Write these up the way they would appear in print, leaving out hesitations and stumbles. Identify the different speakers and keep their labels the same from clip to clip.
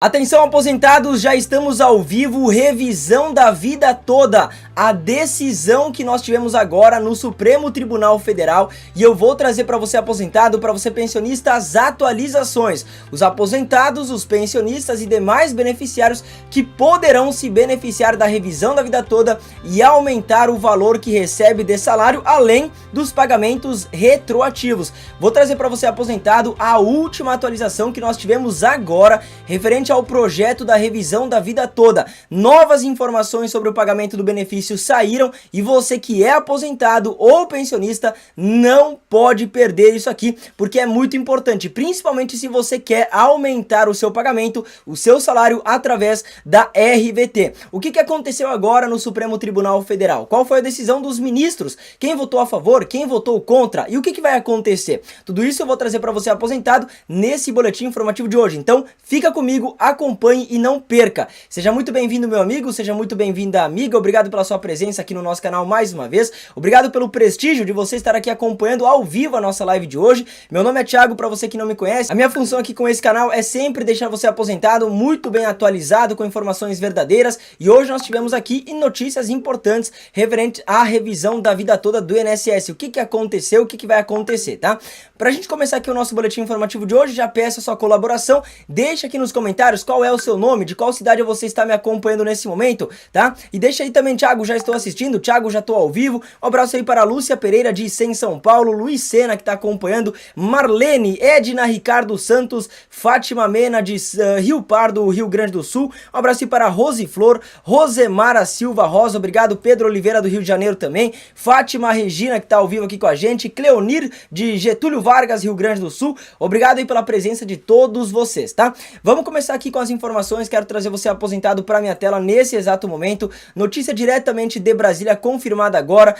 Speaker 1: Atenção aposentados, já estamos ao vivo, revisão da vida toda, a decisão que nós tivemos agora no Supremo Tribunal Federal, e eu vou trazer para você aposentado, para você pensionista, as atualizações, os aposentados, os pensionistas e demais beneficiários que poderão se beneficiar da revisão da vida toda e aumentar o valor que recebe de salário, além dos pagamentos retroativos. Vou trazer para você aposentado a última atualização que nós tivemos agora, referente ao projeto da revisão da vida toda. Novas informações sobre o pagamento do benefício saíram e você que é aposentado ou pensionista não pode perder isso aqui, porque é muito importante, principalmente se você quer aumentar o seu pagamento, o seu salário através da RVT. O que aconteceu agora no Supremo Tribunal Federal? Qual foi a decisão dos ministros? Quem votou a favor? Quem votou contra? E o que vai acontecer? Tudo isso eu vou trazer para você aposentado nesse boletim informativo de hoje. Então fica comigo, acompanhe e não perca. Seja muito bem-vindo, meu amigo, seja muito bem-vinda, amiga. Obrigado pela sua presença aqui no nosso canal mais uma vez. Obrigado pelo prestígio de você estar aqui acompanhando ao vivo a nossa live de hoje. Meu nome é Thiago, para você que não me conhece. A minha função aqui com esse canal é sempre deixar você aposentado, muito bem atualizado, com informações verdadeiras. E hoje nós tivemos aqui notícias importantes referente à revisão da vida toda do INSS. O que aconteceu, o que vai acontecer, tá? Pra gente começar aqui o nosso boletim informativo de hoje, já peço a sua colaboração. Deixa aqui nos comentários qual é o seu nome, de qual cidade você está me acompanhando nesse momento, tá? E deixa aí também, Thiago, já estou assistindo, Thiago, já estou ao vivo. Um abraço aí para a Lúcia Pereira de Icém, São Paulo, Luiz Sena que está acompanhando, Marlene, Edna Ricardo Santos, Fátima Mena de Rio Pardo, Rio Grande do Sul. Um abraço aí para a Rose Flor, Rosemara Silva Rosa, obrigado, Pedro Oliveira do Rio de Janeiro também, Fátima Regina que está ao vivo aqui com a gente, Cleonir de Getúlio Vargas, Rio Grande do Sul. Obrigado aí pela presença de todos vocês, tá? Vamos começar aqui com as informações. Quero trazer você aposentado para minha tela nesse exato momento. Notícia diretamente de Brasília, confirmada agora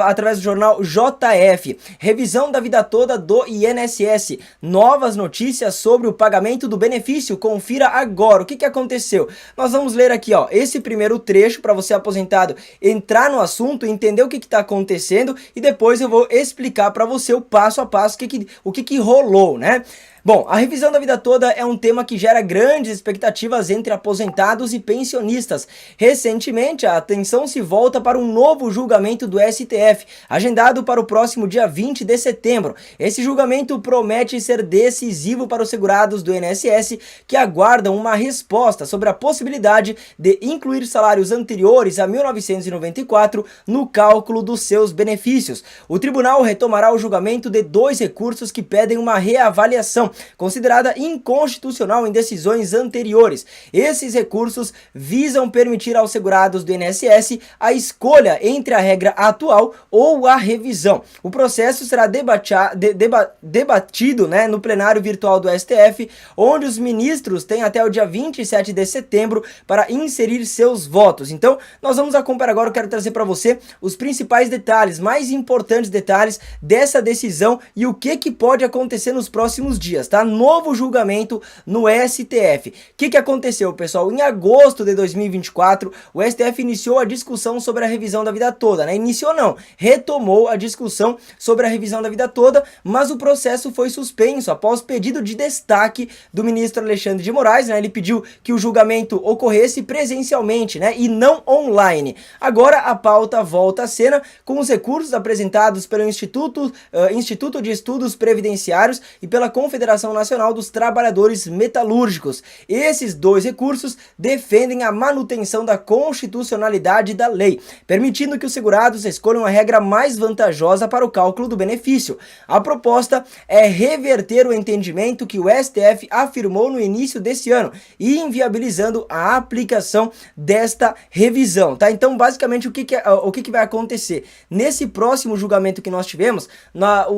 Speaker 1: através do jornal JF. Revisão da vida toda do INSS. Novas notícias sobre o pagamento do benefício. Confira agora. O que aconteceu? Nós vamos ler aqui, ó, esse primeiro trecho para você aposentado entrar no assunto, entender o que está acontecendo e depois eu vou explicar para você o passo a passo o que rolou, né? Bom, a revisão da vida toda é um tema que gera grandes expectativas entre aposentados e pensionistas. Recentemente, a atenção se volta para um novo julgamento do STF, agendado para o próximo dia 20 de setembro. Esse julgamento promete ser decisivo para os segurados do INSS, que aguardam uma resposta sobre a possibilidade de incluir salários anteriores a 1994 no cálculo dos seus benefícios. O tribunal retomará o julgamento de dois recursos que pedem uma reavaliação considerada inconstitucional em decisões anteriores. Esses recursos visam permitir aos segurados do INSS a escolha entre a regra atual ou a revisão. O processo será debatido, né, no plenário virtual do STF, onde os ministros têm até o dia 27 de setembro para inserir seus votos. Então, nós vamos acompanhar agora. Eu quero trazer para você os principais detalhes, mais importantes detalhes dessa decisão e o que pode acontecer nos próximos dias, tá? Novo julgamento no STF. O que aconteceu, pessoal? Em agosto de 2024, o STF iniciou a discussão sobre a revisão da vida toda, né? Iniciou não, retomou a discussão sobre a revisão da vida toda, mas o processo foi suspenso após pedido de destaque do ministro Alexandre de Moraes, né? Ele pediu que o julgamento ocorresse presencialmente, né? E não online. Agora a pauta volta à cena com os recursos apresentados pelo Instituto de Estudos Previdenciários e pela Confederação Nacional dos Trabalhadores Metalúrgicos. Esses dois recursos defendem a manutenção da constitucionalidade da lei, permitindo que os segurados escolham a regra mais vantajosa para o cálculo do benefício. A proposta é reverter o entendimento que o STF afirmou no início desse ano e inviabilizando a aplicação desta revisão, tá? Então, basicamente, o que vai acontecer? Nesse próximo julgamento que nós tivemos,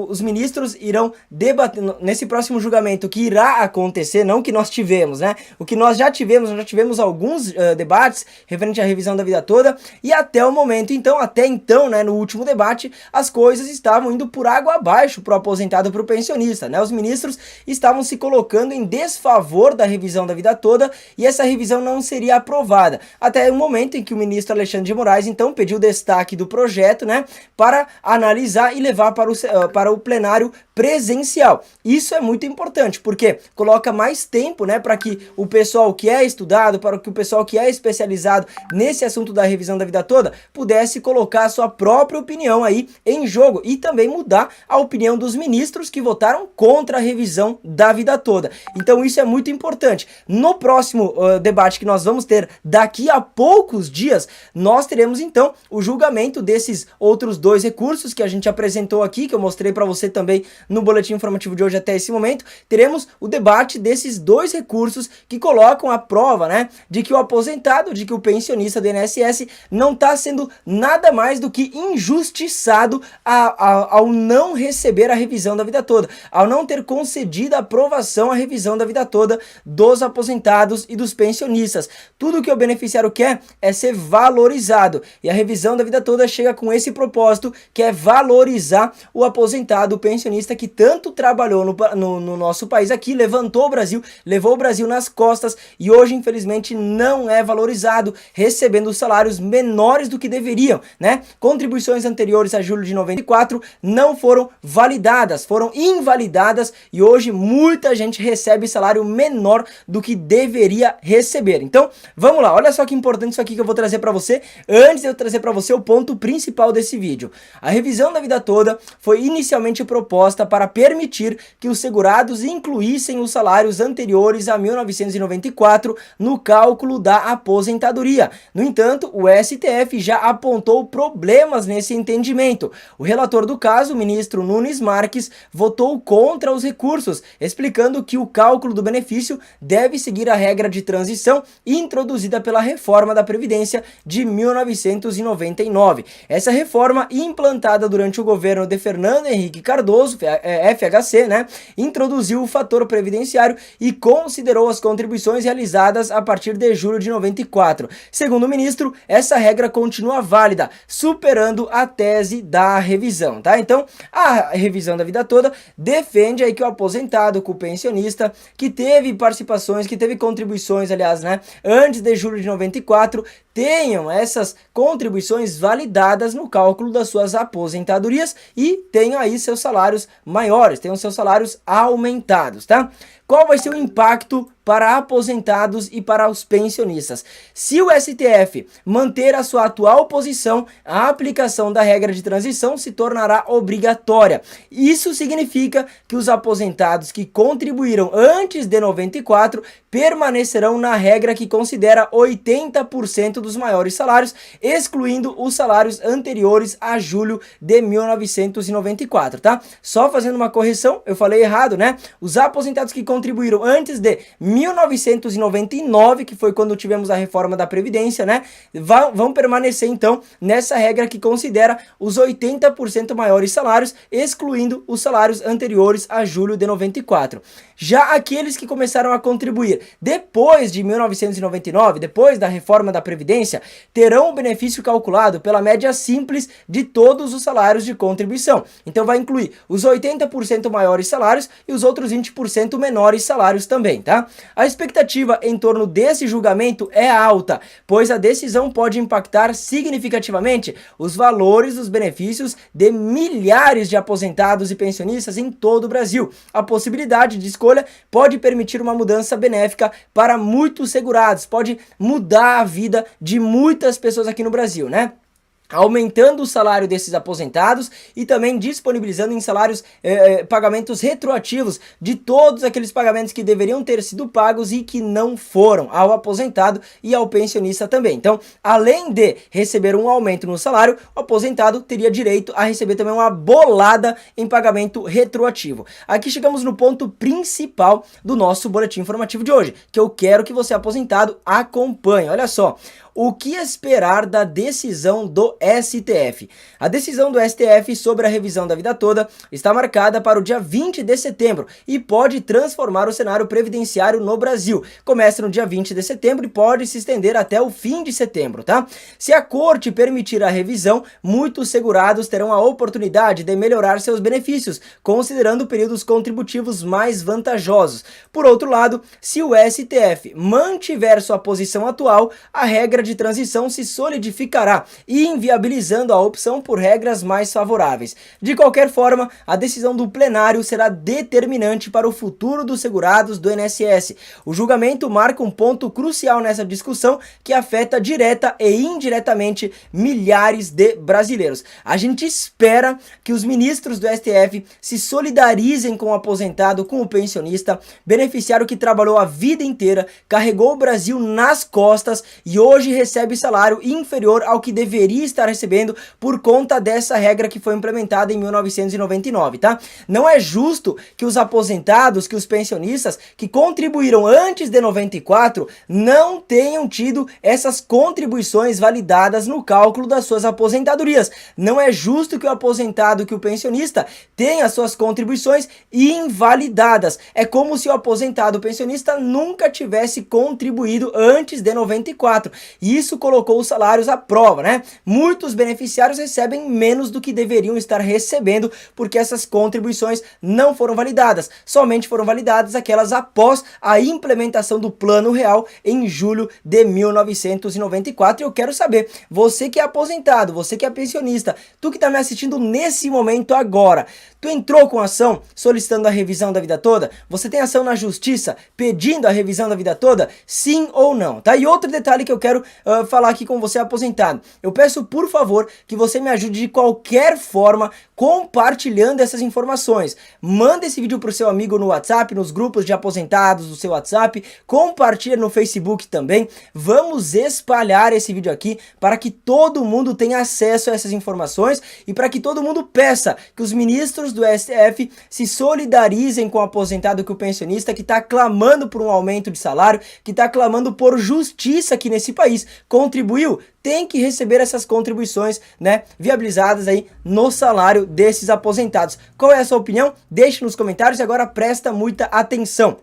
Speaker 1: os ministros irão debater, nesse próximo julgamento que irá acontecer, não que nós tivemos, né? O que nós já tivemos alguns debates referente à revisão da vida toda e até o momento, até então, né, no último debate, as coisas estavam indo por água abaixo para o aposentado e para o pensionista, né? Os ministros estavam se colocando em desfavor da revisão da vida toda e essa revisão não seria aprovada. Até o momento em que o ministro Alexandre de Moraes, então, pediu destaque do projeto, né, para analisar e levar para o plenário presencial. Isso é muito importante, porque coloca mais tempo, né, para que o pessoal que é estudado, para que o pessoal que é especializado nesse assunto da revisão da vida toda, pudesse colocar a sua própria opinião aí em jogo e também mudar a opinião dos ministros que votaram contra a revisão da vida toda. Então isso é muito importante. No próximo debate que nós vamos ter daqui a poucos dias, nós teremos então o julgamento desses outros dois recursos que a gente apresentou aqui, que eu mostrei para você também no boletim informativo de hoje até esse momento. Teremos o debate desses dois recursos que colocam à prova, né, de que o aposentado, de que o pensionista do INSS não está sendo nada mais do que injustiçado ao não receber a revisão da vida toda, ao não ter concedido a aprovação à revisão da vida toda dos aposentados e dos pensionistas. Tudo que o beneficiário quer é ser valorizado, e a revisão da vida toda chega com esse propósito, que é valorizar o aposentado, o pensionista que tanto trabalhou no nosso país aqui, levantou o Brasil, levou o Brasil nas costas e hoje infelizmente não é valorizado, recebendo salários menores do que deveriam, né? Contribuições anteriores a julho de 94 não foram validadas, foram invalidadas e hoje muita gente recebe salário menor do que deveria receber. Então, vamos lá, olha só que importante isso aqui que eu vou trazer para você, antes de eu trazer para você o ponto principal desse vídeo. A revisão da vida toda foi inicialmente proposta para permitir que os segurados incluíssem os salários anteriores a 1994 no cálculo da aposentadoria. No entanto, o STF já apontou problemas nesse entendimento. O relator do caso, o ministro Nunes Marques, votou contra os recursos, explicando que o cálculo do benefício deve seguir a regra de transição introduzida pela reforma da Previdência de 1999. Essa reforma, implantada durante o governo de Fernando Henrique Cardoso, FHC, né, introduziu o fator previdenciário e considerou as contribuições realizadas a partir de julho de 94. Segundo o ministro, essa regra continua válida, superando a tese da revisão, tá? Então, a revisão da vida toda defende aí que o aposentado, que o pensionista, que teve participações, que teve contribuições, aliás, né, antes de julho de 94, tenham essas contribuições validadas no cálculo das suas aposentadorias e tenham aí seus salários maiores, tenham seus salários aumentados, tá? Qual vai ser o impacto para aposentados e para os pensionistas? Se o STF manter a sua atual posição, a aplicação da regra de transição se tornará obrigatória. Isso significa que os aposentados que contribuíram antes de 94 permanecerão na regra que considera 80% dos maiores salários, excluindo os salários anteriores a julho de 1994, tá? Só fazendo uma correção, eu falei errado, né? Os aposentados que contribuíram antes de 1999, que foi quando tivemos a reforma da Previdência, né, vão permanecer então nessa regra que considera os 80% maiores salários, excluindo os salários anteriores a julho de 94. Já aqueles que começaram a contribuir depois de 1999, depois da reforma da Previdência, terão o benefício calculado pela média simples de todos os salários de contribuição. Então vai incluir os 80% maiores salários e os outros 20% menores salários também, tá? A expectativa em torno desse julgamento é alta, pois a decisão pode impactar significativamente os valores dos benefícios de milhares de aposentados e pensionistas em todo o Brasil. A possibilidade de escolha pode permitir uma mudança benéfica para muitos segurados, pode mudar a vida de muitas pessoas aqui no Brasil, né? Aumentando o salário desses aposentados e também disponibilizando em salários pagamentos retroativos de todos aqueles pagamentos que deveriam ter sido pagos e que não foram, ao aposentado e ao pensionista também. Então, além de receber um aumento no salário, o aposentado teria direito a receber também uma bolada em pagamento retroativo. Aqui chegamos no ponto principal do nosso boletim informativo de hoje, que eu quero que você, aposentado, acompanhe. Olha só. O que esperar da decisão do STF? A decisão do STF sobre a revisão da vida toda está marcada para o dia 20 de setembro e pode transformar o cenário previdenciário no Brasil. Começa no dia 20 de setembro e pode se estender até o fim de setembro, tá? Se a corte permitir a revisão, muitos segurados terão a oportunidade de melhorar seus benefícios, considerando períodos contributivos mais vantajosos. Por outro lado, se o STF mantiver sua posição atual, a regra de de transição se solidificará, inviabilizando a opção por regras mais favoráveis. De qualquer forma, a decisão do plenário será determinante para o futuro dos segurados do INSS. O julgamento marca um ponto crucial nessa discussão que afeta direta e indiretamente milhares de brasileiros. A gente espera que os ministros do STF se solidarizem com o aposentado, com o pensionista, beneficiário que trabalhou a vida inteira, carregou o Brasil nas costas e hoje recebe salário inferior ao que deveria estar recebendo por conta dessa regra que foi implementada em 1999, tá? Não é justo que os aposentados, que os pensionistas que contribuíram antes de 94 não tenham tido essas contribuições validadas no cálculo das suas aposentadorias. Não é justo que o aposentado, que o pensionista tenha suas contribuições invalidadas. É como se o aposentado, o pensionista nunca tivesse contribuído antes de 94. E isso colocou os salários à prova, né? Muitos beneficiários recebem menos do que deveriam estar recebendo porque essas contribuições não foram validadas. Somente foram validadas aquelas após a implementação do Plano Real em julho de 1994. E eu quero saber, você que é aposentado, você que é pensionista, tu que está me assistindo nesse momento agora, tu entrou com ação solicitando a revisão da vida toda? Você tem ação na justiça pedindo a revisão da vida toda? Sim ou não, tá? E outro detalhe que eu quero falar aqui com você aposentado. Eu peço, por favor, que você me ajude de qualquer forma compartilhando essas informações. Manda esse vídeo pro seu amigo no WhatsApp, nos grupos de aposentados do seu WhatsApp, compartilha no Facebook também. Vamos espalhar esse vídeo aqui para que todo mundo tenha acesso a essas informações e para que todo mundo peça que os ministros do STF se solidarizem com o aposentado, com o pensionista que está clamando por um aumento de salário, que está clamando por justiça aqui nesse país. Contribuiu? Tem que receber essas contribuições, né, viabilizadas aí no salário desses aposentados. Qual é a sua opinião? Deixe nos comentários e agora presta muita atenção.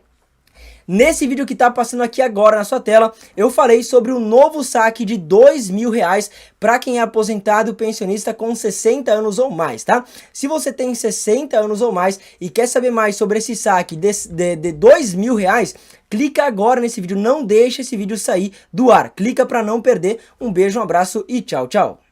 Speaker 1: Nesse vídeo que está passando aqui agora na sua tela, eu falei sobre o novo saque de R$2.000 para quem é aposentado pensionista com 60 anos ou mais, tá? Se você tem 60 anos ou mais e quer saber mais sobre esse saque de R$2.000, clica agora nesse vídeo, não deixe esse vídeo sair do ar. Clica para não perder. Um beijo, um abraço e tchau, tchau.